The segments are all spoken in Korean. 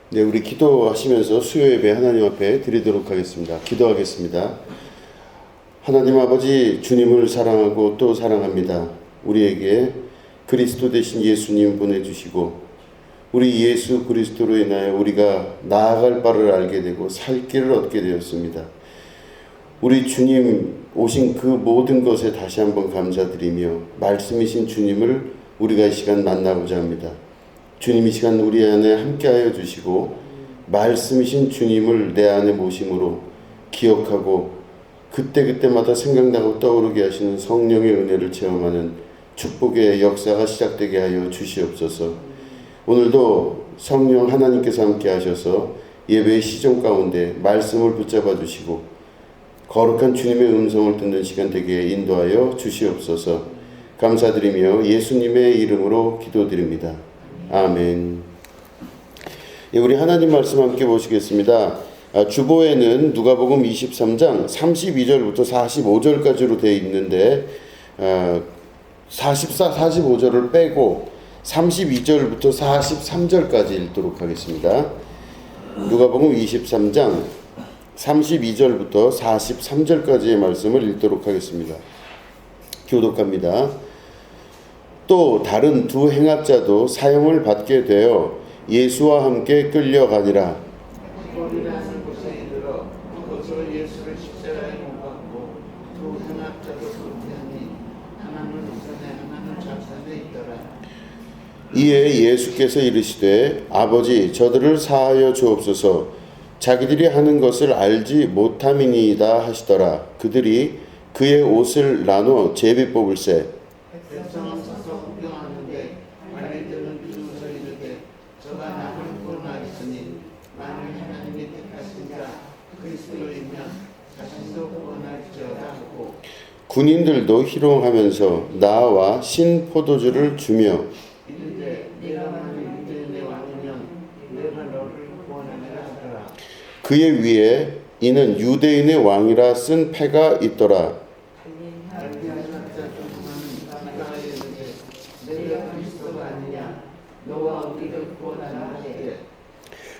네, 우리 기도하시면서 수요 예배 하나님 앞에 드리도록 하겠습니다. 기도하겠습니다. 하나님 아버지, 주님을 사랑하고 또 사랑합니다. 우리에게 그리스도 대신 예수님 보내주시고 우리 예수 그리스도로 인하여 우리가 나아갈 바를 알게 되고 살 길을 얻게 되었습니다. 우리 주님 오신 그 모든 것에 다시 한번 감사드리며 말씀이신 주님을 우리가 이 시간 만나고자 합니다. 주님 이 시간 우리 안에 함께하여 주시고 말씀이신 주님을 내 안에 모심으로 기억하고 그때그때마다 생각나고 떠오르게 하시는 성령의 은혜를 체험하는 축복의 역사가 시작되게 하여 주시옵소서. 오늘도 성령 하나님께서 함께 하셔서 예배의 시종 가운데 말씀을 붙잡아 주시고 거룩한 주님의 음성을 듣는 시간 되게 인도하여 주시옵소서. 감사드리며 예수님의 이름으로 기도드립니다. 아멘. 우리 하나님 말씀 함께 보시겠습니다. 주보에는 누가복음 23장 32절부터 45절까지로 되어 있는데 45절을 빼고 32절부터 43절까지 읽도록 하겠습니다. 누가복음 23장 32절부터 43절까지의 말씀을 읽도록 하겠습니다. 교독합니다. 또 다른 두 행악자도 사형을 받게 되어 예수와 함께 끌려가니라. 이에 예수께서 이르시되 아버지 저들을 사하여 주옵소서. 자기들이 하는 것을 알지 못함이니이다 하시더라. 그들이 그의 옷을 나눠 제비 뽑을세. 군인들도 희롱하면서 나와 신 포도주를 주며 그의 위에 이는 유대인의 왕이라 쓴 패가 있더라.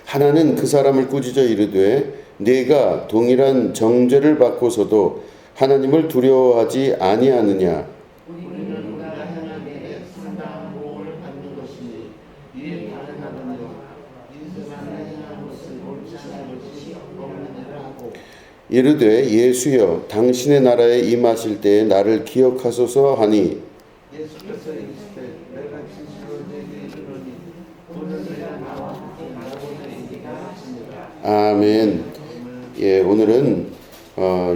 하나는 그 사람을 꾸짖어 이르되 네가 동일한 정죄를 받고서도 하나님을 두려워하지 아니하느냐. 이르되 예수여 당신의 나라에 임하실 때에 나를 기억하소서 하니 아멘. 예, 오늘은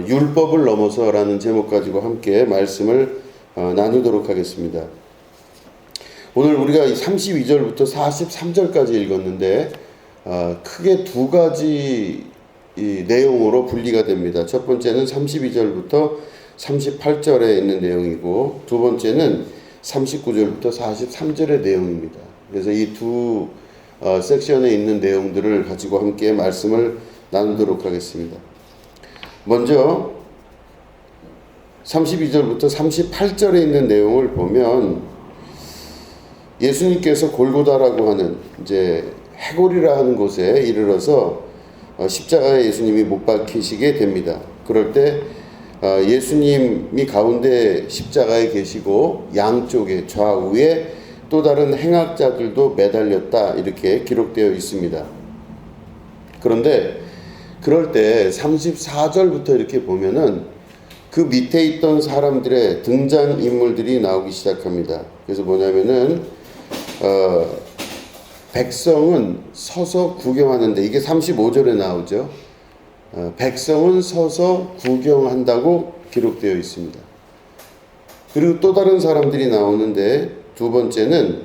율법을 넘어서라는 제목 가지고 함께 말씀을 나누도록 하겠습니다. 오늘 우리가 32절부터 43절까지 읽었는데 크게 두 가지 이 내용으로 분리가 됩니다. 첫 번째는 32절부터 38절에 있는 내용이고 두 번째는 39절부터 43절의 내용입니다. 그래서 이 두 섹션에 있는 내용들을 가지고 함께 말씀을 나누도록 하겠습니다. 먼저 32절부터 38절에 있는 내용을 보면 예수님께서 골고다라고 하는 이제 해골이라 하는 곳에 이르러서 십자가에 예수님이 못 박히시게 됩니다. 그럴 때 예수님이 가운데 십자가에 계시고 양쪽에 좌우에 또 다른 행악자들도 매달렸다 이렇게 기록되어 있습니다. 그런데 그럴 때 34절부터 이렇게 보면은 그 밑에 있던 사람들의 등장인물들이 나오기 시작합니다. 그래서 뭐냐면은 백성은 서서 구경하는데 이게 35절에 나오죠. 백성은 서서 구경한다고 기록되어 있습니다. 그리고 또 다른 사람들이 나오는데 두 번째는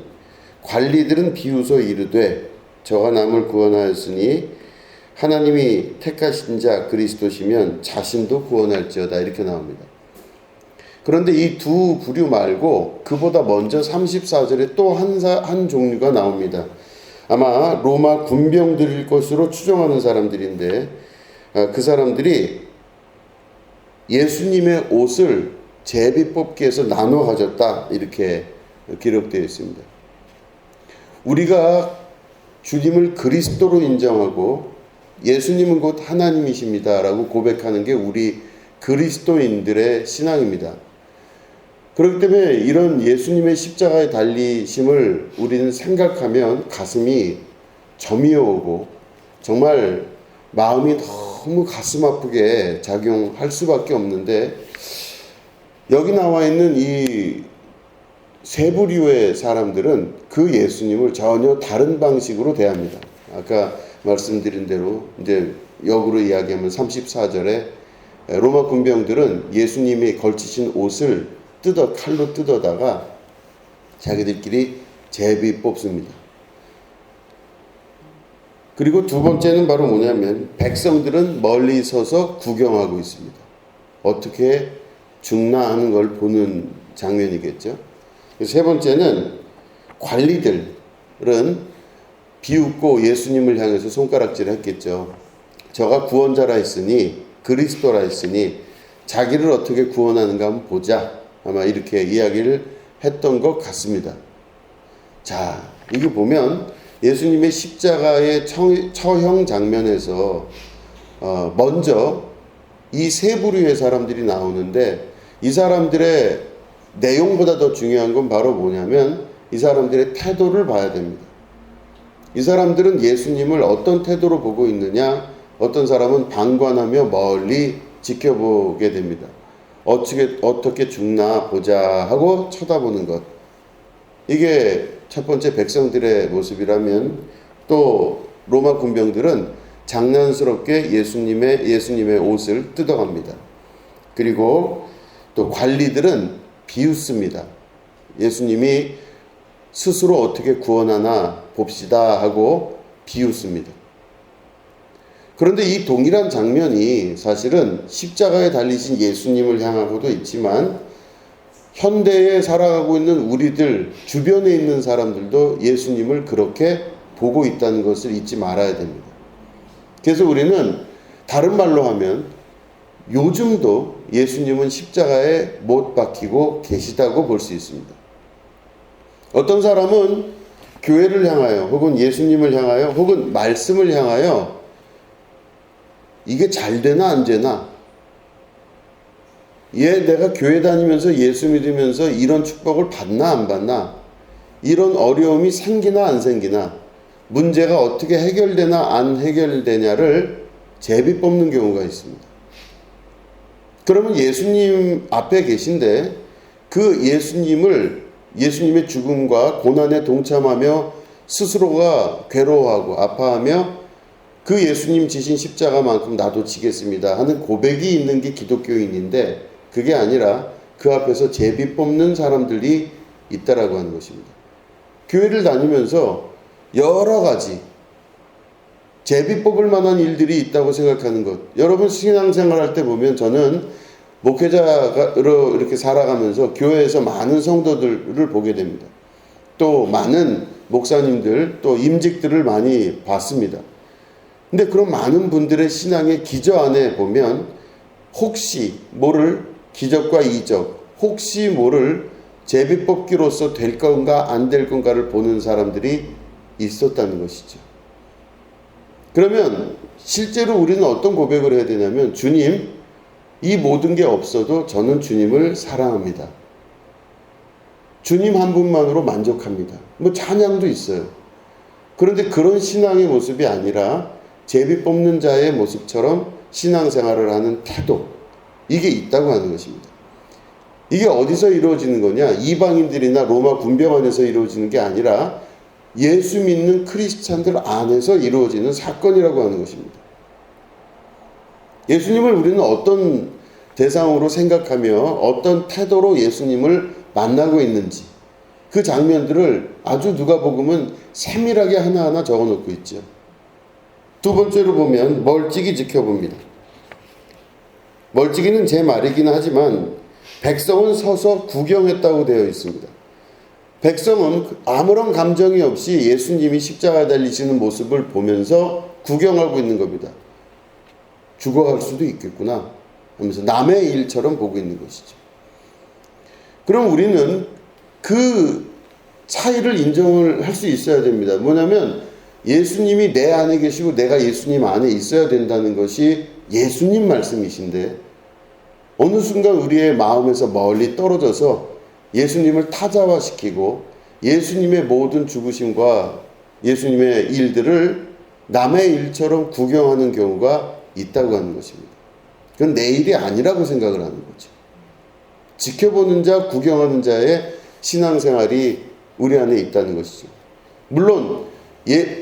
관리들은 비웃어 이르되 저가 남을 구원하였으니 하나님이 택하신 자 그리스도시면 자신도 구원할지어다 이렇게 나옵니다. 그런데 이 두 부류 말고 그보다 먼저 34절에 또 한 종류가 나옵니다. 아마 로마 군병들일 것으로 추정하는 사람들인데 그 사람들이 예수님의 옷을 제비 뽑기에서 나눠 가졌다 이렇게 기록되어 있습니다. 우리가 주님을 그리스도로 인정하고 예수님은 곧 하나님이십니다라고 고백하는 게 우리 그리스도인들의 신앙입니다. 그렇기 때문에 이런 예수님의 십자가에 달리심을 우리는 생각하면 가슴이 저미어 오고 정말 마음이 너무 가슴 아프게 작용할 수밖에 없는데, 여기 나와 있는 이 세 부류의 사람들은 그 예수님을 전혀 다른 방식으로 대합니다. 아까 말씀드린 대로 이제 역으로 이야기하면 34절에 로마 군병들은 예수님이 걸치신 옷을 칼로 뜯어다가 자기들끼리 제비 뽑습니다. 그리고 두 번째는 바로 뭐냐면 백성들은 멀리 서서 구경하고 있습니다. 어떻게 죽나 하는 걸 보는 장면이겠죠. 세 번째는 관리들은 비웃고 예수님을 향해서 손가락질을 했겠죠. 저가 구원자라 했으니, 그리스도라 했으니 자기를 어떻게 구원하는가 한번 보자, 아마 이렇게 이야기를 했던 것 같습니다. 자, 이거 보면 예수님의 십자가의 처형 장면에서 먼저 이 세 부류의 사람들이 나오는데, 이 사람들의 내용보다 더 중요한 건 바로 뭐냐면 이 사람들의 태도를 봐야 됩니다. 이 사람들은 예수님을 어떤 태도로 보고 있느냐, 어떤 사람은 방관하며 멀리 지켜보게 됩니다. 어떻게 죽나 보자 하고 쳐다보는 것. 이게 첫 번째 백성들의 모습이라면, 또 로마 군병들은 장난스럽게 예수님의 옷을 뜯어갑니다. 그리고 또 관리들은 비웃습니다. 예수님이 스스로 어떻게 구원하나 봅시다 하고 비웃습니다. 그런데 이 동일한 장면이 사실은 십자가에 달리신 예수님을 향하고도 있지만, 현대에 살아가고 있는 우리들 주변에 있는 사람들도 예수님을 그렇게 보고 있다는 것을 잊지 말아야 됩니다. 그래서 우리는 다른 말로 하면 요즘도 예수님은 십자가에 못 박히고 계시다고 볼 수 있습니다. 어떤 사람은 교회를 향하여 혹은 예수님을 향하여 혹은 말씀을 향하여 이게 잘 되나 안 되나, 내가 교회 다니면서 예수 믿으면서 이런 축복을 받나 안 받나, 이런 어려움이 생기나 안 생기나, 문제가 어떻게 해결되나 안 해결되냐를 제비 뽑는 경우가 있습니다. 그러면 예수님 앞에 계신데 그 예수님의 죽음과 고난에 동참하며 스스로가 괴로워하고 아파하며 그 예수님 지신 십자가만큼 나도 지겠습니다 하는 고백이 있는 게 기독교인인데, 그게 아니라 그 앞에서 제비 뽑는 사람들이 있다라고 하는 것입니다. 교회를 다니면서 여러 가지 제비 뽑을 만한 일들이 있다고 생각하는 것. 여러분 신앙생활 할 때 보면, 저는 목회자로 이렇게 살아가면서 교회에서 많은 성도들을 보게 됩니다. 또 많은 목사님들, 또 임직들을 많이 봤습니다. 근데 그런 많은 분들의 신앙의 기저 안에 보면 혹시 모를 기적과 이적, 혹시 모를 제비뽑기로서 될 건가 안 될 건가를 보는 사람들이 있었다는 것이죠. 그러면 실제로 우리는 어떤 고백을 해야 되냐면, 주님, 이 모든 게 없어도 저는 주님을 사랑합니다. 주님 한 분만으로 만족합니다. 찬양도 있어요. 그런데 그런 신앙의 모습이 아니라 제비 뽑는 자의 모습처럼 신앙생활을 하는 태도, 이게 있다고 하는 것입니다. 이게 어디서 이루어지는 거냐? 이방인들이나 로마 군병 안에서 이루어지는 게 아니라 예수 믿는 크리스찬들 안에서 이루어지는 사건이라고 하는 것입니다. 예수님을 우리는 어떤 대상으로 생각하며 어떤 태도로 예수님을 만나고 있는지, 그 장면들을 아주 누가복음은 세밀하게 하나하나 적어놓고 있죠. 두 번째로 보면 멀찍이 지켜봅니다. 멀찍이는 제 말이긴 하지만 백성은 서서 구경했다고 되어 있습니다. 백성은 아무런 감정이 없이 예수님이 십자가에 달리시는 모습을 보면서 구경하고 있는 겁니다. 죽어갈 수도 있겠구나 하면서 남의 일처럼 보고 있는 것이죠. 그럼 우리는 그 차이를 인정을 할 수 있어야 됩니다. 뭐냐면 예수님이 내 안에 계시고 내가 예수님 안에 있어야 된다는 것이 예수님 말씀이신데, 어느 순간 우리의 마음에서 멀리 떨어져서 예수님을 타자화시키고 예수님의 모든 죽으심과 예수님의 일들을 남의 일처럼 구경하는 경우가 있다고 하는 것입니다. 그건 내 일이 아니라고 생각을 하는 거죠. 지켜보는 자, 구경하는 자의 신앙생활이 우리 안에 있다는 것이죠. 물론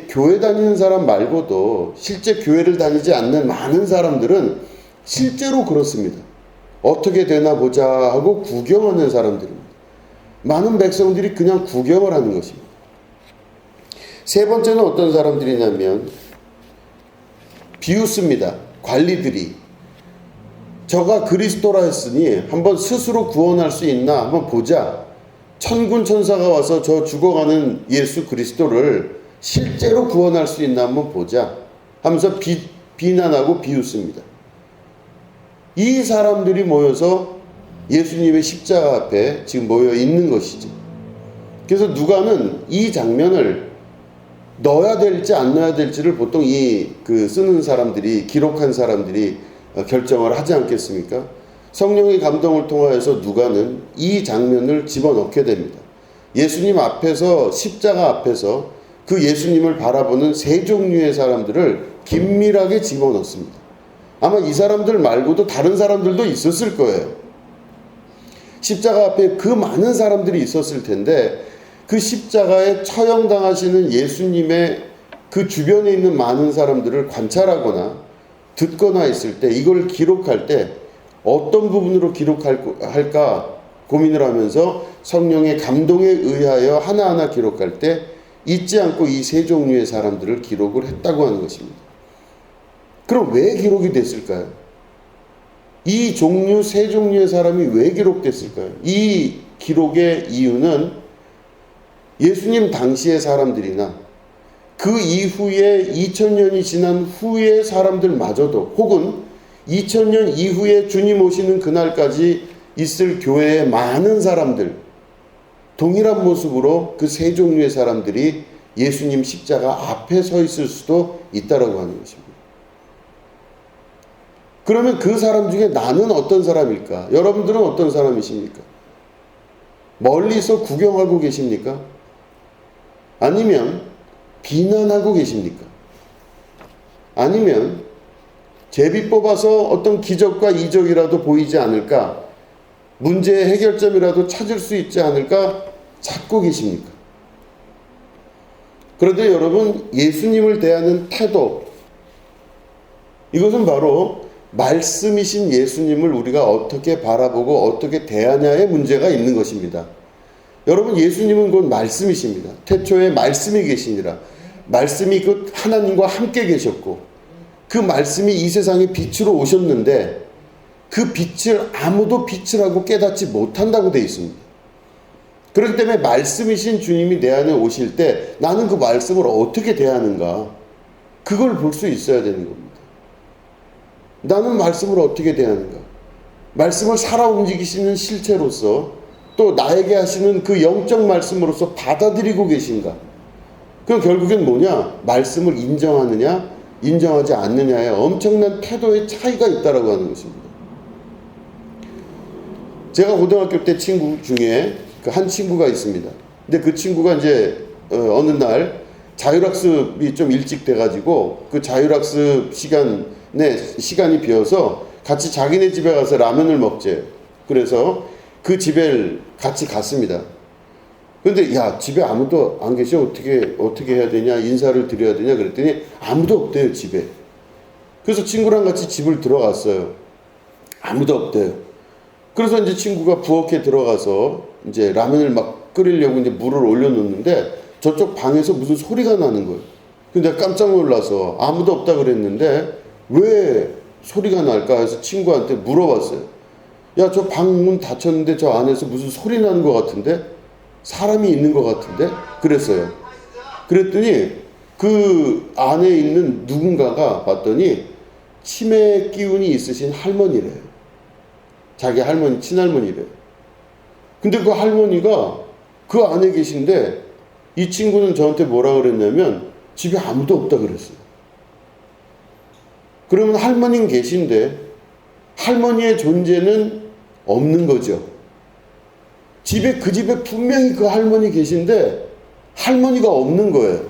교회 다니는 사람 말고도 실제 교회를 다니지 않는 많은 사람들은 실제로 그렇습니다. 어떻게 되나 보자 하고 구경하는 사람들입니다. 많은 백성들이 그냥 구경을 하는 것입니다. 세 번째는 어떤 사람들이냐면 비웃습니다. 관리들이 저가 그리스도라 했으니 한번 스스로 구원할 수 있나 한번 보자. 천군 천사가 와서 저 죽어가는 예수 그리스도를 실제로 구원할 수 있나 한번 보자 하면서 비난하고 비웃습니다. 이 사람들이 모여서 예수님의 십자가 앞에 지금 모여 있는 것이죠. 그래서 누가는 이 장면을 넣어야 될지 안 넣어야 될지를 보통 쓰는 사람들이, 기록한 사람들이 결정을 하지 않겠습니까? 성령의 감동을 통하여서 누가는 이 장면을 집어넣게 됩니다. 예수님 앞에서, 십자가 앞에서 그 예수님을 바라보는 세 종류의 사람들을 긴밀하게 집어넣습니다. 아마 이 사람들 말고도 다른 사람들도 있었을 거예요. 십자가 앞에 그 많은 사람들이 있었을 텐데 그 십자가에 처형당하시는 예수님의 그 주변에 있는 많은 사람들을 관찰하거나 듣거나 했을 때, 이걸 기록할 때 어떤 부분으로 기록할까 고민을 하면서 성령의 감동에 의하여 하나하나 기록할 때 잊지 않고 이 세 종류의 사람들을 기록을 했다고 하는 것입니다. 그럼 왜 기록이 됐을까요? 이 세 종류의 사람이 왜 기록됐을까요? 이 기록의 이유는 예수님 당시의 사람들이나 그 이후에 2000년이 지난 후의 사람들마저도, 혹은 2000년 이후에 주님 오시는 그날까지 있을 교회의 많은 사람들, 동일한 모습으로 그 세 종류의 사람들이 예수님 십자가 앞에 서 있을 수도 있다라고 하는 것입니다. 그러면 그 사람 중에 나는 어떤 사람일까? 여러분들은 어떤 사람이십니까? 멀리서 구경하고 계십니까? 아니면 비난하고 계십니까? 아니면 제비 뽑아서 어떤 기적과 이적이라도 보이지 않을까? 문제의 해결점이라도 찾을 수 있지 않을까? 찾고 계십니까? 그런데 여러분, 예수님을 대하는 태도, 이것은 바로 말씀이신 예수님을 우리가 어떻게 바라보고 어떻게 대하냐의 문제가 있는 것입니다. 여러분, 예수님은 곧 말씀이십니다. 태초에 말씀이 계시니라. 말씀이 그 하나님과 함께 계셨고 그 말씀이 이 세상에 빛으로 오셨는데 그 빛을 아무도 빛이라고 깨닫지 못한다고 되어 있습니다. 그렇기 때문에 말씀이신 주님이 내 안에 오실 때 나는 그 말씀을 어떻게 대하는가, 그걸 볼 수 있어야 되는 겁니다. 나는 말씀을 어떻게 대하는가, 말씀을 살아 움직이시는 실체로서 또 나에게 하시는 그 영적 말씀으로서 받아들이고 계신가. 그럼 결국엔 뭐냐? 말씀을 인정하느냐 인정하지 않느냐에 엄청난 태도의 차이가 있다라고 하는 것입니다. 제가 고등학교 때 친구 중에 그 한 친구가 있습니다. 근데 그 친구가 이제 어느 날 자율학습이 좀 일찍 돼가지고 그 자율학습 시간이 비어서 같이 자기네 집에 가서 라면을 먹재. 그래서 그 집에 같이 갔습니다. 근데 야, 집에 아무도 안 계셔. 어떻게 해야 되냐, 인사를 드려야 되냐 그랬더니 아무도 없대요, 집에. 그래서 친구랑 같이 집을 들어갔어요. 아무도 없대요. 그래서 이제 친구가 부엌에 들어가서 이제 라면을 막 끓이려고 이제 물을 올려놓는데 저쪽 방에서 무슨 소리가 나는 거예요. 근데 내가 깜짝 놀라서 아무도 없다 그랬는데 왜 소리가 날까 해서 친구한테 물어봤어요. 야, 저 방문 닫혔는데 저 안에서 무슨 소리 나는 것 같은데? 사람이 있는 것 같은데? 그랬어요. 그랬더니 그 안에 있는 누군가가 봤더니 치매 기운이 있으신 할머니래요. 자기 할머니, 친할머니래요. 근데 그 할머니가 그 안에 계신데 이 친구는 저한테 뭐라 그랬냐면 집에 아무도 없다 그랬어요. 그러면 할머니는 계신데 할머니의 존재는 없는 거죠. 그 집에 분명히 그 할머니 계신데 할머니가 없는 거예요.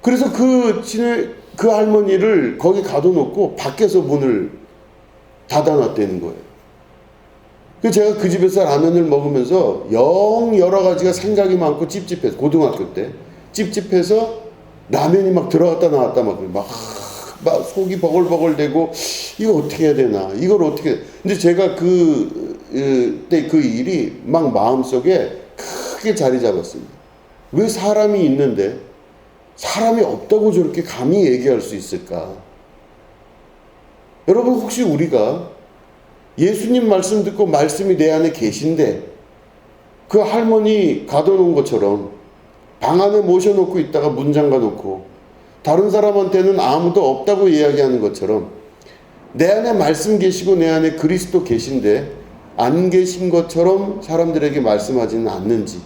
그래서 그 할머니를 거기 가둬놓고 밖에서 문을 닫아놨다는 거예요. 그래서 제가 그 집에서 라면을 먹으면서 여러 가지가 생각이 많고 찝찝해서, 고등학교 때 찝찝해서 라면이 막 들어갔다 나왔다 막 속이 버글버글대고 이거 어떻게 해야 되나, 이걸 어떻게. 근데 제가 그때 그 일이 막 마음속에 크게 자리 잡았습니다. 왜 사람이 있는데 사람이 없다고 저렇게 감히 얘기할 수 있을까? 여러분, 혹시 우리가 예수님 말씀 듣고 말씀이 내 안에 계신데 그 할머니 가둬놓은 것처럼 방 안에 모셔놓고 있다가 문 잠가놓고 다른 사람한테는 아무도 없다고 이야기하는 것처럼 내 안에 말씀 계시고 내 안에 그리스도 계신데 안 계신 것처럼 사람들에게 말씀하지는 않는지,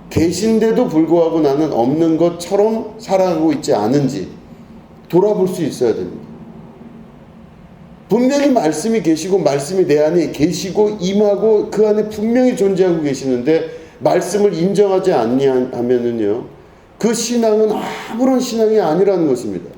계신데도 불구하고 나는 없는 것처럼 살아가고 있지 않은지 돌아볼 수 있어야 됩니다. 분명히 말씀이 계시고 말씀이 내 안에 계시고 임하고 그 안에 분명히 존재하고 계시는데 말씀을 인정하지 않냐면은요, 그 신앙은 아무런 신앙이 아니라는 것입니다.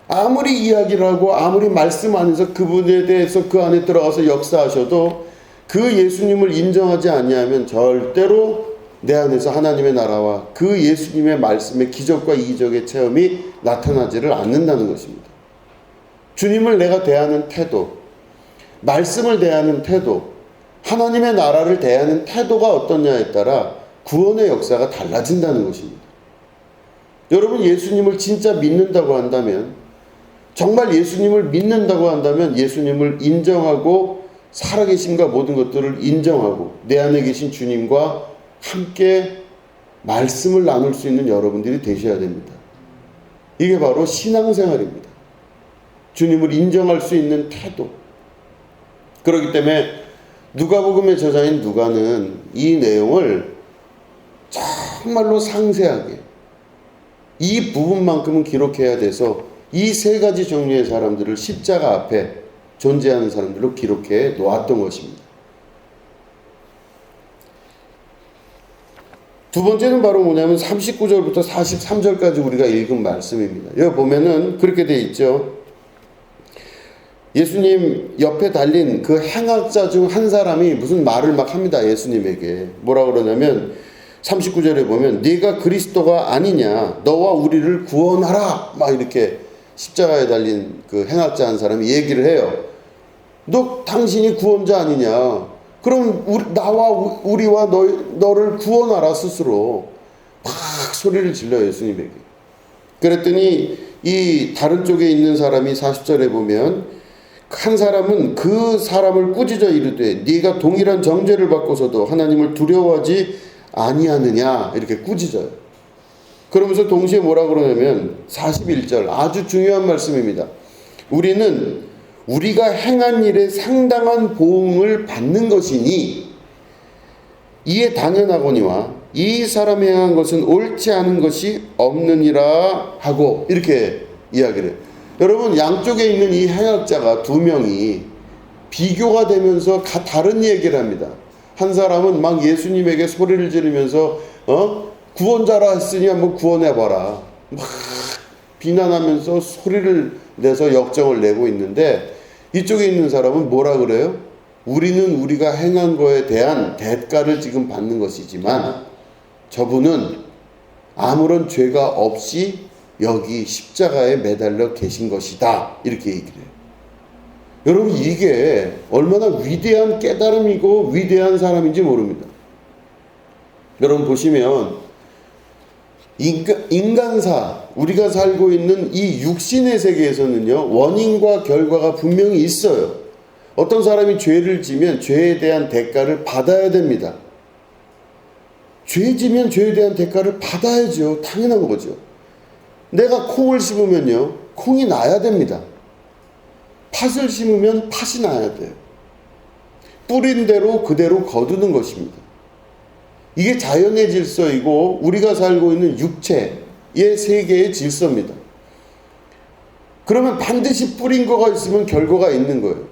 아무리 이야기를 하고 아무리 말씀 안에서 그분에 대해서 그 안에 들어가서 역사하셔도 그 예수님을 인정하지 않냐면 절대로 내 안에서 하나님의 나라와 그 예수님의 말씀의 기적과 이적의 체험이 나타나지를 않는다는 것입니다. 주님을 내가 대하는 태도, 말씀을 대하는 태도, 하나님의 나라를 대하는 태도가 어떠냐에 따라 구원의 역사가 달라진다는 것입니다. 여러분, 예수님을 진짜 믿는다고 한다면, 정말 예수님을 믿는다고 한다면 예수님을 인정하고 살아계심과 모든 것들을 인정하고 내 안에 계신 주님과 함께 말씀을 나눌 수 있는 여러분들이 되셔야 됩니다. 이게 바로 신앙생활입니다. 주님을 인정할 수 있는 태도. 그렇기 때문에 누가복음의 저자인 누가는 이 내용을 정말로 상세하게 이 부분만큼은 기록해야 돼서 이 세 가지 종류의 사람들을 십자가 앞에 존재하는 사람들로 기록해 놓았던 것입니다. 두 번째는 바로 뭐냐면 39절부터 43절까지 우리가 읽은 말씀입니다. 여기 보면은 그렇게 돼 있죠. 예수님 옆에 달린 그 행악자 중 한 사람이 무슨 말을 막 합니다. 예수님에게. 뭐라 그러냐면 39절에 보면 네가 그리스도가 아니냐, 너와 우리를 구원하라, 막 이렇게 십자가에 달린 그 행악자 한 사람이 얘기를 해요. 너 당신이 구원자 아니냐, 그럼 우리와 너를 구원하라 스스로, 막 소리를 질러요 예수님에게. 그랬더니 이 다른 쪽에 있는 사람이 40절에 보면 한 사람은 그 사람을 꾸짖어 이르되 네가 동일한 정죄를 받고서도 하나님을 두려워하지 아니하느냐, 이렇게 꾸짖어요. 그러면서 동시에 뭐라 그러냐면 41절, 아주 중요한 말씀입니다. 우리는 우리가 행한 일에 상당한 보응을 받는 것이니 이에 당연하거니와 이 사람이 행한 것은 옳지 않은 것이 없느니라 하고 이렇게 이야기를 해요. 여러분, 양쪽에 있는 이 행악자가 두 명이 비교가 되면서 다른 얘기를 합니다. 한 사람은 막 예수님에게 소리를 지르면서 구원자라 했으니 한번 구원해봐라, 막 비난하면서 소리를 내서 역정을 내고 있는데, 이쪽에 있는 사람은 뭐라 그래요? 우리는 우리가 행한 거에 대한 대가를 지금 받는 것이지만 저분은 아무런 죄가 없이 여기 십자가에 매달려 계신 것이다, 이렇게 얘기를 해요. 여러분, 이게 얼마나 위대한 깨달음이고 위대한 사람인지 모릅니다. 여러분 보시면 인간사, 우리가 살고 있는 이 육신의 세계에서는요, 원인과 결과가 분명히 있어요. 어떤 사람이 죄를 지면 죄에 대한 대가를 받아야 됩니다. 죄 지면 죄에 대한 대가를 받아야죠. 당연한 거죠. 내가 콩을 심으면요, 콩이 나야 됩니다. 팥을 심으면 팥이 나야 돼요. 뿌린 대로 그대로 거두는 것입니다. 이게 자연의 질서이고 우리가 살고 있는 육체의 세계의 질서입니다. 그러면 반드시 뿌린 거가 있으면 결과가 있는 거예요.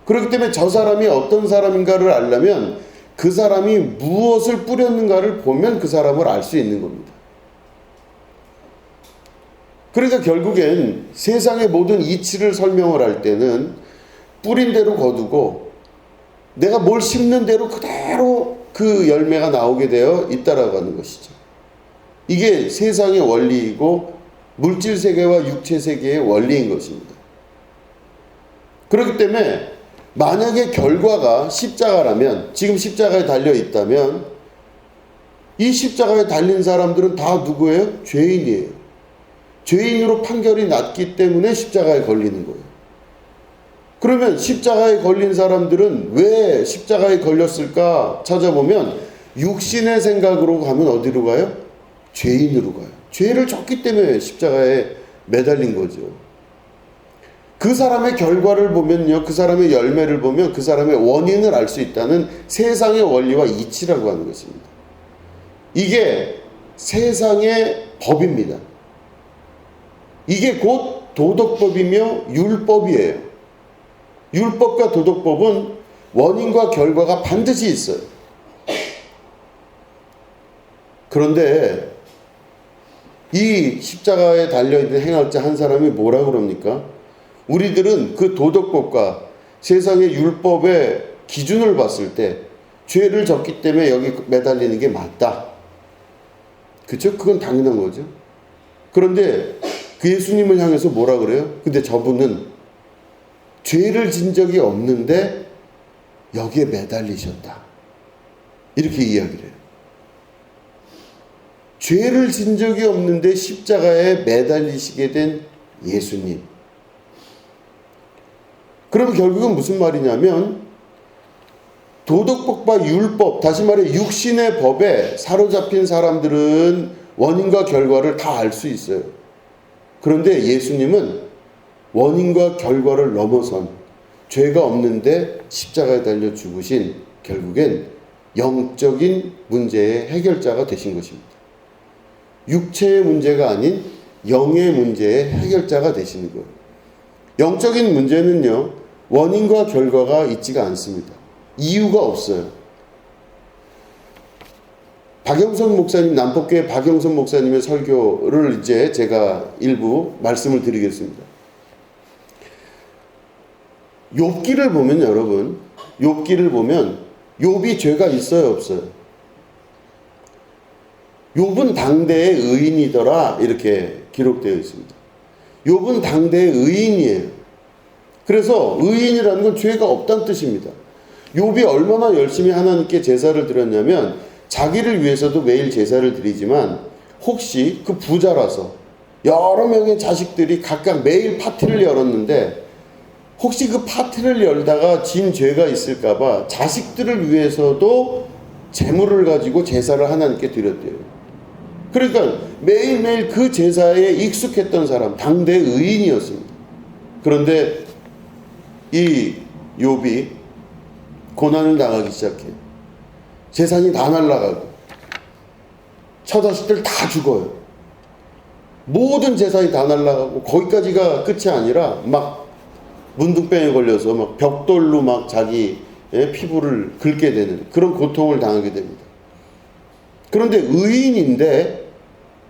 그렇기 때문에 저 사람이 어떤 사람인가를 알려면 그 사람이 무엇을 뿌렸는가를 보면 그 사람을 알 수 있는 겁니다. 그러니까 결국엔 세상의 모든 이치를 설명을 할 때는 뿌린 대로 거두고 내가 뭘 심는 대로 그대로 그 열매가 나오게 되어 있다라고 하는 것이죠. 이게 세상의 원리이고 물질 세계와 육체 세계의 원리인 것입니다. 그렇기 때문에 만약에 결과가 십자가라면, 지금 십자가에 달려 있다면 이 십자가에 달린 사람들은 다 누구예요? 죄인이에요. 죄인으로 판결이 났기 때문에 십자가에 걸리는 거예요. 그러면 십자가에 걸린 사람들은 왜 십자가에 걸렸을까 찾아보면 육신의 생각으로 가면 어디로 가요? 죄인으로 가요. 죄를 졌기 때문에 십자가에 매달린 거죠. 그 사람의 결과를 보면요, 그 사람의 열매를 보면 그 사람의 원인을 알 수 있다는 세상의 원리와 이치라고 하는 것입니다. 이게 세상의 법입니다. 이게 곧 도덕법이며 율법이에요. 율법과 도덕법은 원인과 결과가 반드시 있어요. 그런데 이 십자가에 달려있는 행악자 한 사람이 뭐라고 그럽니까? 우리들은 그 도덕법과 세상의 율법의 기준을 봤을 때 죄를 졌기 때문에 여기 매달리는 게 맞다. 그렇죠? 그건 당연한 거죠. 그런데 그 예수님을 향해서 뭐라 그래요? 근데 저분은 죄를 진 적이 없는데 여기에 매달리셨다. 이렇게 이야기를 해요. 죄를 진 적이 없는데 십자가에 매달리시게 된 예수님. 그러면 결국은 무슨 말이냐면 도덕법과 율법, 다시 말해 육신의 법에 사로잡힌 사람들은 원인과 결과를 다 알 수 있어요. 그런데 예수님은 원인과 결과를 넘어선 죄가 없는데 십자가에 달려 죽으신 결국엔 영적인 문제의 해결자가 되신 것입니다. 육체의 문제가 아닌 영의 문제의 해결자가 되시는 거예요. 영적인 문제는요, 원인과 결과가 있지가 않습니다. 이유가 없어요. 박영선 목사님, 남포교회 박영선 목사님의 설교를 이제 제가 일부 말씀을 드리겠습니다. 욥기를 보면 여러분, 욥기를 보면 욥이 죄가 있어요, 없어요? 욥은 당대의 의인이더라 이렇게 기록되어 있습니다. 욥은 당대의 의인이에요. 그래서 의인이라는 건 죄가 없다는 뜻입니다. 욥이 얼마나 열심히 하나님께 제사를 드렸냐면 자기를 위해서도 매일 제사를 드리지만 혹시 그 부자라서 여러 명의 자식들이 각각 매일 파티를 열었는데 혹시 그 파티를 열다가 진 죄가 있을까봐 자식들을 위해서도 재물을 가지고 제사를 하나님께 드렸대요. 그러니까 매일매일 그 제사에 익숙했던 사람, 당대 의인이었습니다. 그런데 이 욥이 고난을 당하기 시작해요. 재산이 다 날아가고 처자식들 다 죽어요. 모든 재산이 다 날아가고 거기까지가 끝이 아니라 막 문둥병에 걸려서 막 벽돌로 막 자기 피부를 긁게 되는 그런 고통을 당하게 됩니다. 그런데 의인인데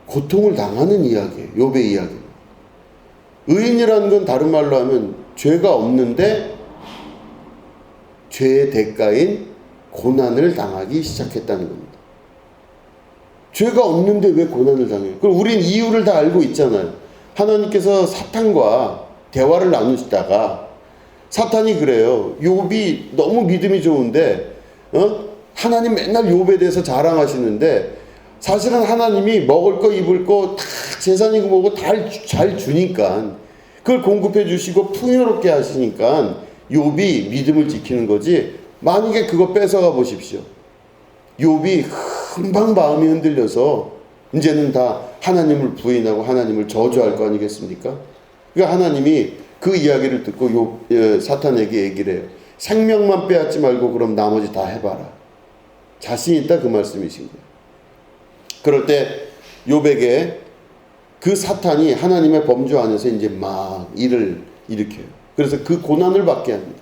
고통을 당하는 이야기예요. 욥의 이야기. 의인이라는 건 다른 말로 하면 죄가 없는데 죄의 대가인 고난을 당하기 시작했다는 겁니다. 죄가 없는데 왜 고난을 당해요? 그럼 우린 이유를 다 알고 있잖아요. 하나님께서 사탄과 대화를 나누시다가 사탄이 그래요. 욥이 너무 믿음이 좋은데 하나님 맨날 욥에 대해서 자랑하시는데 사실은 하나님이 먹을 거 입을 거 다 재산이고 뭐고 다 잘 주니까 그걸 공급해 주시고 풍요롭게 하시니까 욥이 믿음을 지키는 거지. 만약에 그거 뺏어가 보십시오. 욥이 금방 마음이 흔들려서 이제는 다 하나님을 부인하고 하나님을 저주할 거 아니겠습니까? 그러니까 하나님이 그 이야기를 듣고 사탄에게 얘기를 해요. 생명만 빼앗지 말고 그럼 나머지 다 해봐라. 자신 있다 그 말씀이신 거예요. 그럴 때 욥에게 그 사탄이 하나님의 범주 안에서 이제 막 일을 일으켜요. 그래서 그 고난을 받게 합니다.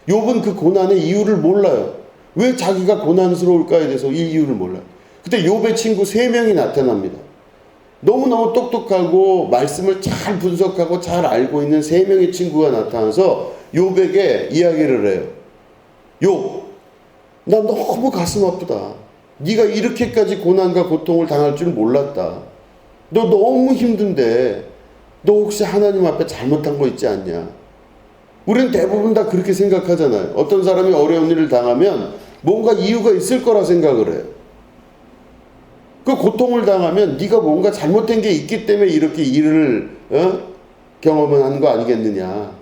욥은 그 고난의 이유를 몰라요. 왜 자기가 고난스러울까에 대해서 이 이유를 몰라요. 그때 욥의 친구 3명이 나타납니다. 너무너무 똑똑하고 말씀을 잘 분석하고 잘 알고 있는 3명의 친구가 나타나서 욥에게 이야기를 해요. 욥, 나 너무 가슴 아프다. 네가 이렇게까지 고난과 고통을 당할 줄 몰랐다. 너 너무 힘든데 너 혹시 하나님 앞에 잘못한 거 있지 않냐? 우리는 대부분 다 그렇게 생각하잖아요. 어떤 사람이 어려운 일을 당하면 뭔가 이유가 있을 거라 생각을 해요. 그 고통을 당하면 네가 뭔가 잘못된 게 있기 때문에 이렇게 일을 경험을 한 거 아니겠느냐.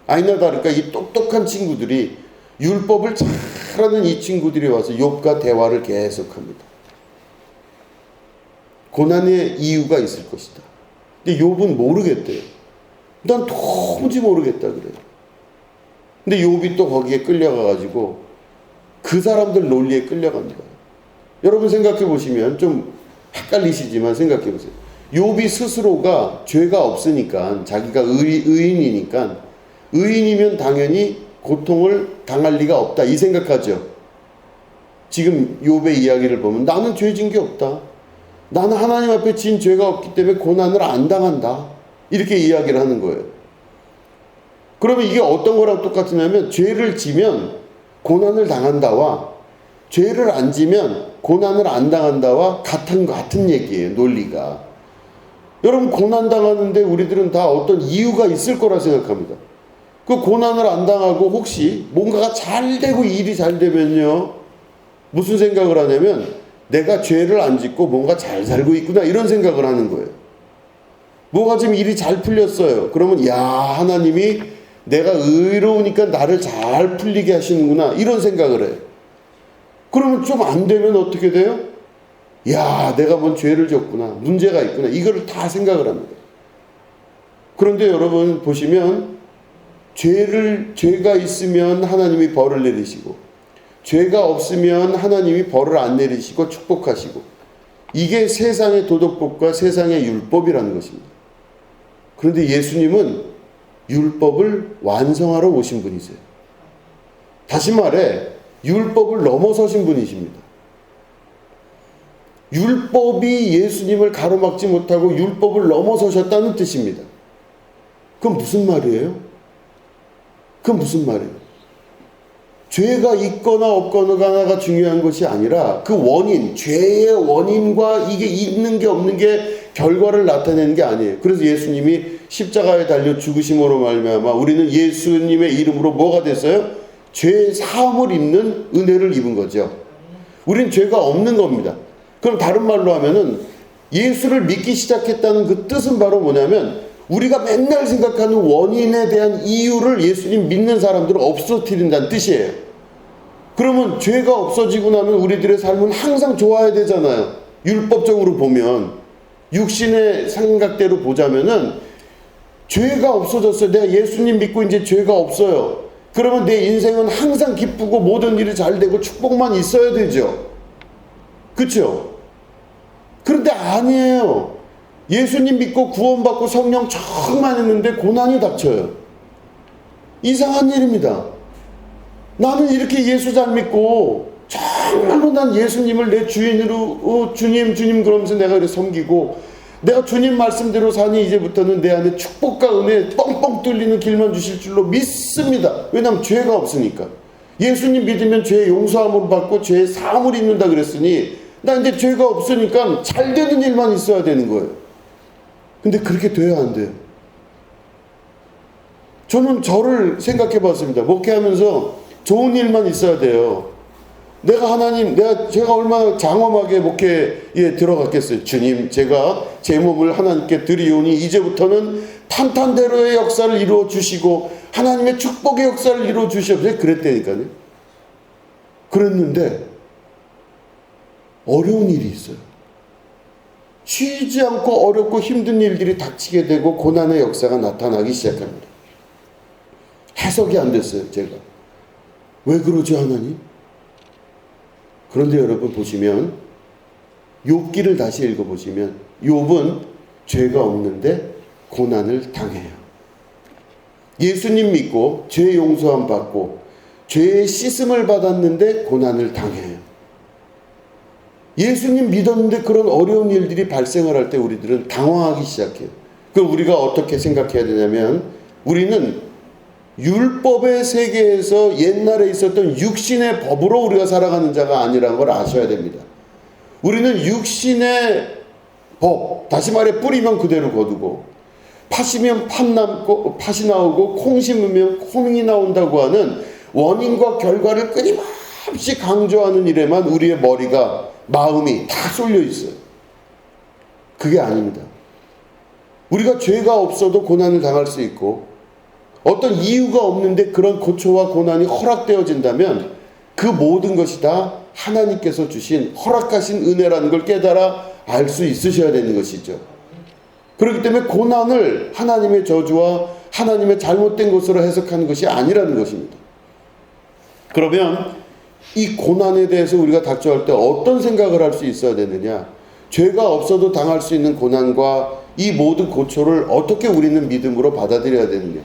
아니나 다를까 이 똑똑한 친구들이 율법을 잘하는 이 친구들이 와서 욥과 대화를 계속합니다. 고난의 이유가 있을 것이다. 근데 욥은 모르겠대요. 난 도무지 모르겠다 그래요. 근데 욥이 또 거기에 끌려가가지고 그 사람들 논리에 끌려갑니다. 여러분 생각해 보시면 좀 헷갈리시지만 생각해 보세요. 욥이 스스로가 죄가 없으니까 자기가 의인이니까 의인이면 당연히 고통을 당할 리가 없다 이 생각하죠. 지금 욥의 이야기를 보면 나는 죄 진 게 없다. 나는 하나님 앞에 진 죄가 없기 때문에 고난을 안 당한다. 이렇게 이야기를 하는 거예요. 그러면 이게 어떤 거랑 똑같으냐면 죄를 지면 고난을 당한다와 죄를 안 지면 고난을 안 당한다와 같은 얘기예요. 논리가. 여러분 고난 당하는데 우리들은 다 어떤 이유가 있을 거라 생각합니다. 그 고난을 안 당하고 혹시 뭔가가 잘 되고 일이 잘 되면요. 무슨 생각을 하냐면 내가 죄를 안 짓고 뭔가 잘 살고 있구나 이런 생각을 하는 거예요. 뭐가 지금 일이 잘 풀렸어요. 그러면 야 하나님이 내가 의로우니까 나를 잘 풀리게 하시는구나 이런 생각을 해요. 그러면 좀 안 되면 어떻게 돼요? 야 내가 뭔 죄를 졌구나 문제가 있구나 이거를 다 생각을 합니다. 그런데 여러분 보시면 죄가 있으면 하나님이 벌을 내리시고 죄가 없으면 하나님이 벌을 안 내리시고 축복하시고 이게 세상의 도덕법과 세상의 율법이라는 것입니다. 그런데 예수님은 율법을 완성하러 오신 분이세요. 다시 말해 율법을 넘어서신 분이십니다. 율법이 예수님을 가로막지 못하고 율법을 넘어서셨다는 뜻입니다. 그건 무슨 말이에요? 그건 무슨 말이에요? 죄가 있거나 없거나가 중요한 것이 아니라 그 원인, 죄의 원인과 이게 있는 게 없는 게 결과를 나타내는 게 아니에요. 그래서 예수님이 십자가에 달려 죽으심으로 말미암아 우리는 예수님의 이름으로 뭐가 됐어요? 죄 사함을 입는 은혜를 입은 거죠. 우린 죄가 없는 겁니다. 그럼 다른 말로 하면은 예수를 믿기 시작했다는 그 뜻은 바로 뭐냐면 우리가 맨날 생각하는 원인에 대한 이유를 예수님 믿는 사람들은 없어뜨린다는 뜻이에요. 그러면 죄가 없어지고 나면 우리들의 삶은 항상 좋아야 되잖아요. 율법적으로 보면 육신의 생각대로 보자면은 죄가 없어졌어요. 내가 예수님 믿고 이제 죄가 없어요. 그러면 내 인생은 항상 기쁘고 모든 일이 잘 되고 축복만 있어야 되죠. 그렇죠? 그런데 아니에요. 예수님 믿고 구원받고 성령 충만했는데 고난이 닥쳐요. 이상한 일입니다. 나는 이렇게 예수 잘 믿고 정말로 난 예수님을 내 주인으로 주님 그러면서 내가 이렇게 섬기고 내가 주님 말씀대로 사니 이제부터는 내 안에 축복과 은혜 뻥뻥 뚫리는 길만 주실 줄로 믿습니다. 왜냐하면 죄가 없으니까. 예수님 믿으면 죄 용서함을 받고 죄 사함을 입는다 그랬으니 나 이제 죄가 없으니까 잘 되는 일만 있어야 되는 거예요. 근데 그렇게 돼야 안 돼요. 저는 저를 생각해 봤습니다. 목회하면서 좋은 일만 있어야 돼요. 제가 얼마나 장엄하게 목회에 들어갔겠어요. 주님, 제가 제 몸을 하나님께 드리오니 이제부터는 탄탄대로의 역사를 이루어 주시고 하나님의 축복의 역사를 이루어 주시옵소서. 그랬다니까요. 그랬는데 어려운 일이 있어요. 쉬지 않고 어렵고 힘든 일들이 닥치게 되고 고난의 역사가 나타나기 시작합니다. 해석이 안 됐어요. 제가 왜 그러죠 하나님? 그런데 여러분 보시면 욥기를 다시 읽어보시면 욥은 죄가 없는데 고난을 당해요. 예수님 믿고 죄 용서함 받고 죄의 씻음을 받았는데 고난을 당해요. 예수님 믿었는데 그런 어려운 일들이 발생을 할 때 우리들은 당황하기 시작해요. 그럼 우리가 어떻게 생각해야 되냐면 우리는 율법의 세계에서 옛날에 있었던 육신의 법으로 우리가 살아가는 자가 아니라는 걸 아셔야 됩니다. 우리는 육신의 법, 다시 말해 뿌리면 그대로 거두고 팥이면 팥이 나오고 콩 심으면 콩이 나온다고 하는 원인과 결과를 끊임없이 강조하는 일에만 우리의 머리가 마음이 다 쏠려 있어요. 그게 아닙니다. 우리가 죄가 없어도 고난을 당할 수 있고 어떤 이유가 없는데 그런 고초와 고난이 허락되어진다면 그 모든 것이 다 하나님께서 주신 허락하신 은혜라는 걸 깨달아 알 수 있으셔야 되는 것이죠. 그렇기 때문에 고난을 하나님의 저주와 하나님의 잘못된 것으로 해석하는 것이 아니라는 것입니다. 그러면 이 고난에 대해서 우리가 닥쳐할 때 어떤 생각을 할 수 있어야 되느냐? 죄가 없어도 당할 수 있는 고난과 이 모든 고초를 어떻게 우리는 믿음으로 받아들여야 되느냐?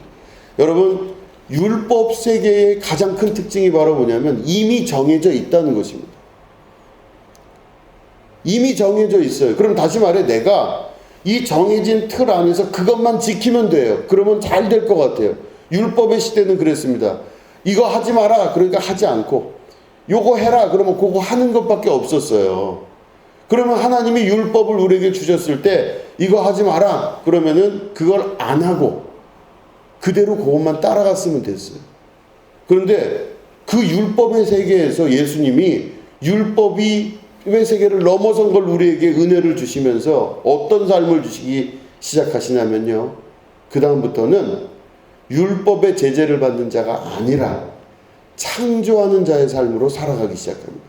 여러분, 율법 세계의 가장 큰 특징이 바로 뭐냐면 이미 정해져 있다는 것입니다. 이미 정해져 있어요. 그럼 다시 말해 내가 이 정해진 틀 안에서 그것만 지키면 돼요. 그러면 잘 될 것 같아요. 율법의 시대는 그랬습니다. 이거 하지 마라. 그러니까 하지 않고 요거 해라. 그러면 그거 하는 것밖에 없었어요. 그러면 하나님이 율법을 우리에게 주셨을 때 이거 하지 마라. 그러면은 그걸 안 하고 그대로 그것만 따라갔으면 됐어요. 그런데 그 율법의 세계에서 예수님이 율법의 세계를 넘어선 걸 우리에게 은혜를 주시면서 어떤 삶을 주시기 시작하시냐면요. 그 다음부터는 율법의 제재를 받는 자가 아니라 창조하는 자의 삶으로 살아가기 시작합니다.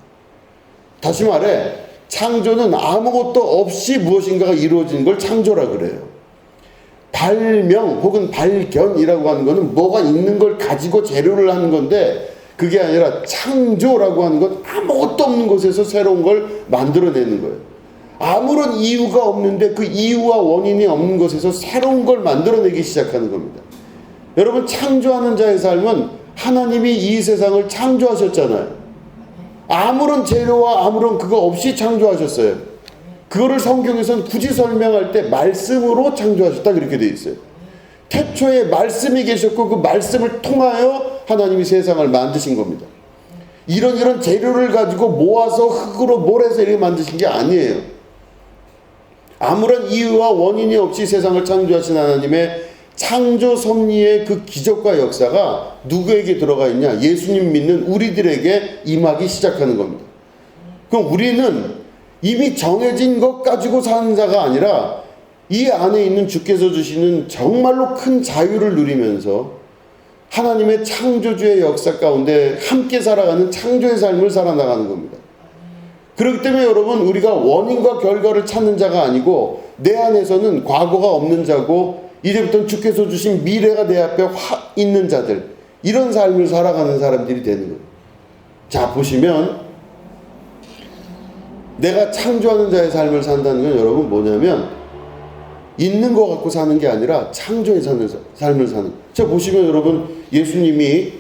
다시 말해 창조는 아무것도 없이 무엇인가가 이루어지는 걸 창조라 그래요. 발명 혹은 발견이라고 하는 것은 뭐가 있는 걸 가지고 재료를 하는 건데 그게 아니라 창조라고 하는 건 아무것도 없는 곳에서 새로운 걸 만들어내는 거예요. 아무런 이유가 없는데 그 이유와 원인이 없는 곳에서 새로운 걸 만들어내기 시작하는 겁니다. 여러분 창조하는 자의 삶은 하나님이 이 세상을 창조하셨잖아요. 아무런 재료와 아무런 그거 없이 창조하셨어요. 그거를 성경에서는 굳이 설명할 때 말씀으로 창조하셨다 그렇게 되어 있어요. 태초에 말씀이 계셨고 그 말씀을 통하여 하나님이 세상을 만드신 겁니다. 이런 재료를 가지고 모아서 흙으로 몰아서 이렇게 만드신 게 아니에요. 아무런 이유와 원인이 없이 세상을 창조하신 하나님의 창조 섭리의 그 기적과 역사가 누구에게 들어가 있냐? 예수님 믿는 우리들에게 임하기 시작하는 겁니다. 그럼 우리는 이미 정해진 것 가지고 사는 자가 아니라 이 안에 있는 주께서 주시는 정말로 큰 자유를 누리면서 하나님의 창조주의 역사 가운데 함께 살아가는 창조의 삶을 살아나가는 겁니다. 그렇기 때문에 여러분 우리가 원인과 결과를 찾는 자가 아니고 내 안에서는 과거가 없는 자고 이제부터는 주께서 주신 미래가 내 앞에 있는 자들, 이런 삶을 살아가는 사람들이 되는 거예요. 자 보시면 내가 창조하는 자의 삶을 산다는 건 여러분 뭐냐면 있는 거 갖고 사는 게 아니라 창조에 사는 삶을 사는. 자 보시면 여러분 예수님이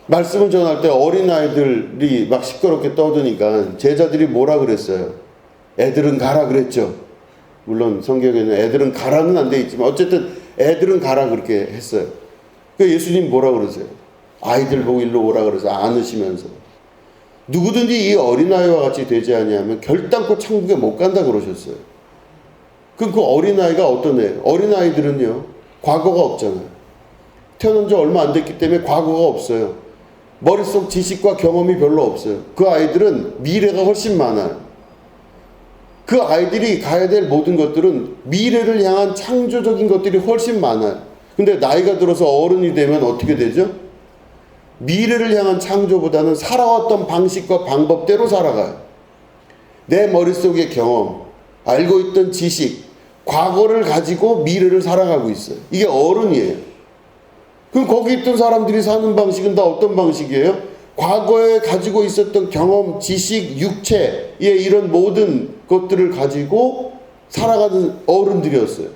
말씀을 전할 때 어린아이들이 막 시끄럽게 떠드니까 제자들이 뭐라 그랬어요? 애들은 가라 그랬죠. 물론 성경에는 애들은 가라는 안 돼 있지만 어쨌든 애들은 가라 그렇게 했어요. 그러니까 예수님 뭐라 그러세요? 아이들 보고 일로 오라 그래서 안으시면서 누구든지 이 어린아이와 같이 되지 아니하면 결단코 천국에 못 간다 그러셨어요. 그럼 그 어린아이가 어떤 애예요? 어린아이들은요 과거가 없잖아요. 태어난 지 얼마 안 됐기 때문에 과거가 없어요. 머릿속 지식과 경험이 별로 없어요. 그 아이들은 미래가 훨씬 많아요. 그 아이들이 가야 될 모든 것들은 미래를 향한 창조적인 것들이 훨씬 많아요. 근데 나이가 들어서 어른이 되면 어떻게 되죠? 미래를 향한 창조보다는 살아왔던 방식과 방법대로 살아가요. 내 머릿속의 경험, 알고 있던 지식, 과거를 가지고 미래를 살아가고 있어요. 이게 어른이에요. 그럼 거기 있던 사람들이 사는 방식은 다 어떤 방식이에요? 과거에 가지고 있었던 경험, 지식, 육체의 이런 모든 것들을 가지고 살아가는 어른들이었어요.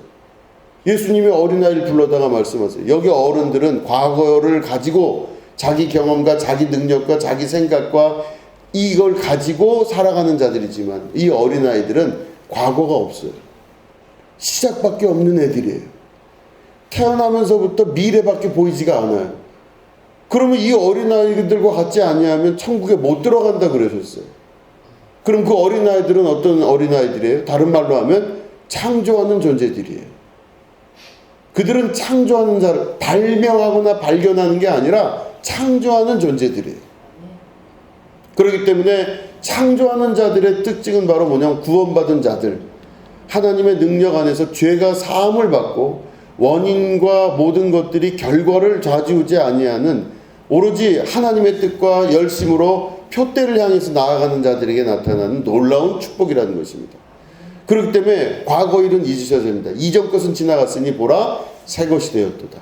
예수님이 어린아이를 불러다가 말씀하세요. 여기 어른들은 과거를 가지고 자기 경험과 자기 능력과 자기 생각과 이걸 가지고 살아가는 자들이지만 이 어린아이들은 과거가 없어요. 시작밖에 없는 애들이에요. 태어나면서부터 미래밖에 보이지가 않아요. 그러면 이 어린아이들과 같지 아니하면 천국에 못 들어간다 그러셨어요. 그럼 그 어린아이들은 어떤 어린아이들이에요? 다른 말로 하면 창조하는 존재들이에요. 그들은 창조하는 자를 발명하거나 발견하는 게 아니라 창조하는 존재들이에요. 그렇기 때문에 창조하는 자들의 특징은 바로 뭐냐면 구원받은 자들, 하나님의 능력 안에서 죄가 사함을 받고 원인과 모든 것들이 결과를 좌지우지 아니하는 오로지 하나님의 뜻과 열심으로 표대를 향해서 나아가는 자들에게 나타나는 놀라운 축복이라는 것입니다. 그렇기 때문에 과거 일은 잊으셔야 됩니다. 이전 것은 지나갔으니 보라 새 것이 되었도다.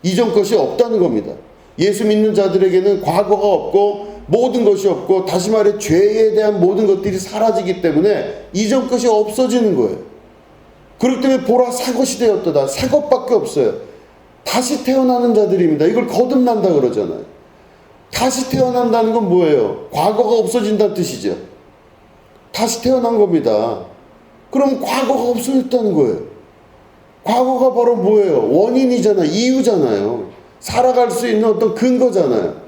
이전 것이 없다는 겁니다. 예수 믿는 자들에게는 과거가 없고 모든 것이 없고 다시 말해 죄에 대한 모든 것들이 사라지기 때문에 이전 것이 없어지는 거예요. 그렇기 때문에 보라 새 것이 되었도다. 새 것밖에 없어요. 다시 태어나는 자들입니다. 이걸 거듭난다 그러잖아요. 다시 태어난다는 건 뭐예요? 과거가 없어진다는 뜻이죠. 다시 태어난 겁니다. 그럼 과거가 없어졌다는 거예요. 과거가 바로 뭐예요? 원인이잖아요. 이유잖아요. 살아갈 수 있는 어떤 근거잖아요.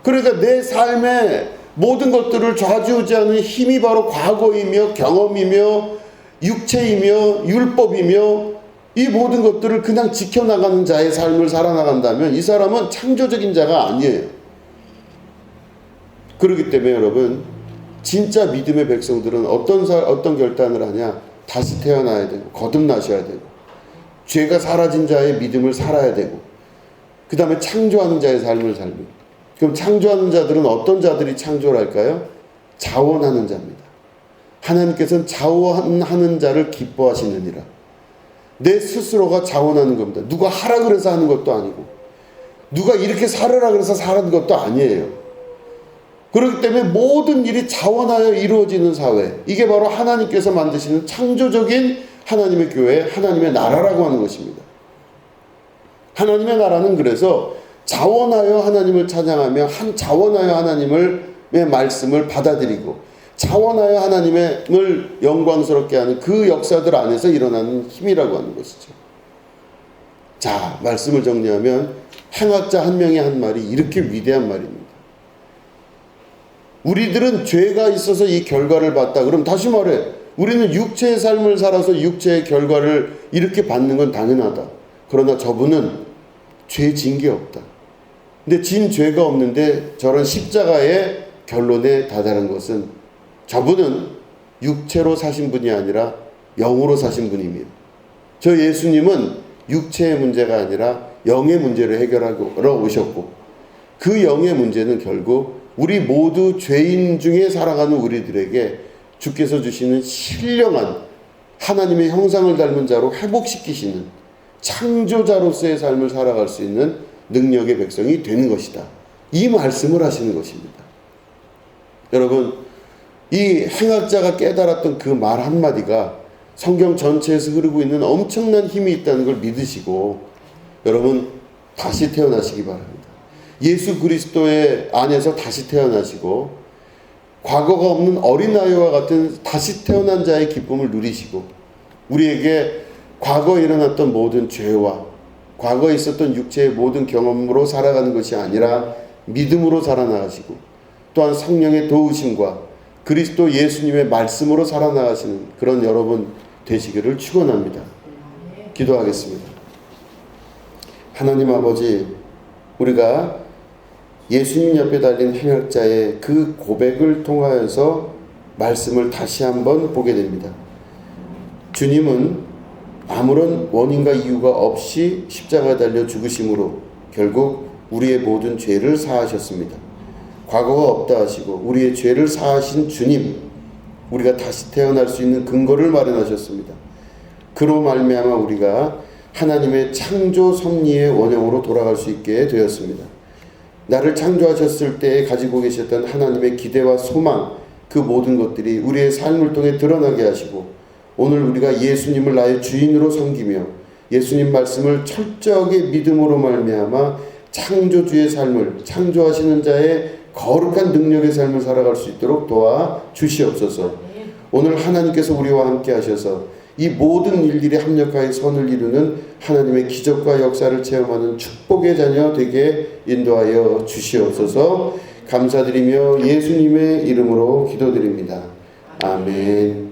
그러니까 내 삶의 모든 것들을 좌지우지하는 힘이 바로 과거이며 경험이며 육체이며 율법이며 이 모든 것들을 그냥 지켜나가는 자의 삶을 살아나간다면 이 사람은 창조적인 자가 아니에요. 그렇기 때문에 여러분, 진짜 믿음의 백성들은 어떤 결단을 하냐? 다시 태어나야 되고 거듭나셔야 되고 죄가 사라진 자의 믿음을 살아야 되고 그 다음에 창조하는 자의 삶을 살고. 그럼 창조하는 자들은 어떤 자들이 창조를 할까요? 자원하는 자입니다. 하나님께서는 자원하는 자를 기뻐하시느니라. 내 스스로가 자원하는 겁니다. 누가 하라 그래서 하는 것도 아니고 누가 이렇게 살으라 그래서 사는 것도 아니에요. 그렇기 때문에 모든 일이 자원하여 이루어지는 사회, 이게 바로 하나님께서 만드시는 창조적인 하나님의 교회, 하나님의 나라라고 하는 것입니다. 하나님의 나라는 그래서 자원하여 하나님을 찬양하며 자원하여 하나님의 말씀을 받아들이고 자원하여 하나님을 영광스럽게 하는 그 역사들 안에서 일어나는 힘이라고 하는 것이죠. 자, 말씀을 정리하면 행악자 한 명의 한 말이 이렇게 위대한 말입니다. 우리들은 죄가 있어서 이 결과를 봤다. 그럼 다시 말해, 우리는 육체의 삶을 살아서 육체의 결과를 이렇게 받는 건 당연하다. 그러나 저분은 죄 진 게 없다. 근데 진 죄가 없는데 저런 십자가의 결론에 다다른 것은 저분은 육체로 사신 분이 아니라 영으로 사신 분이며 저 예수님은 육체의 문제가 아니라 영의 문제를 해결하러 오셨고 그 영의 문제는 결국 우리 모두 죄인 중에 살아가는 우리들에게 주께서 주시는 신령한 하나님의 형상을 닮은 자로 회복시키시는 창조자로서의 삶을 살아갈 수 있는 능력의 백성이 되는 것이다. 이 말씀을 하시는 것입니다. 여러분, 이 행악자가 깨달았던 그 말 한마디가 성경 전체에서 흐르고 있는 엄청난 힘이 있다는 걸 믿으시고 여러분 다시 태어나시기 바랍니다. 예수 그리스도의 안에서 다시 태어나시고 과거가 없는 어린아이와 같은 다시 태어난 자의 기쁨을 누리시고 우리에게 과거에 일어났던 모든 죄와 과거에 있었던 육체의 모든 경험으로 살아가는 것이 아니라 믿음으로 살아나가시고 또한 성령의 도우심과 그리스도 예수님의 말씀으로 살아나가시는 그런 여러분 되시기를 축원합니다. 기도하겠습니다. 하나님 아버지, 우리가 예수님 옆에 달린 행악자의 그 고백을 통하여서 말씀을 다시 한번 보게 됩니다. 주님은 아무런 원인과 이유가 없이 십자가에 달려 죽으심으로 결국 우리의 모든 죄를 사하셨습니다. 과거가 없다 하시고 우리의 죄를 사하신 주님, 우리가 다시 태어날 수 있는 근거를 마련하셨습니다. 그로 말미암아 우리가 하나님의 창조 섭리의 원형으로 돌아갈 수 있게 되었습니다. 나를 창조하셨을 때 가지고 계셨던 하나님의 기대와 소망, 그 모든 것들이 우리의 삶을 통해 드러나게 하시고, 오늘 우리가 예수님을 나의 주인으로 섬기며 예수님 말씀을 철저하게 믿음으로 말미암아 창조주의 삶을, 창조하시는 자의 거룩한 능력의 삶을 살아갈 수 있도록 도와 주시옵소서. 오늘 하나님께서 우리와 함께 하셔서 이 모든 일들이 합력하여 선을 이루는 하나님의 기적과 역사를 체험하는 축복의 자녀 되게 인도하여 주시옵소서. 감사드리며 예수님의 이름으로 기도드립니다. 아멘.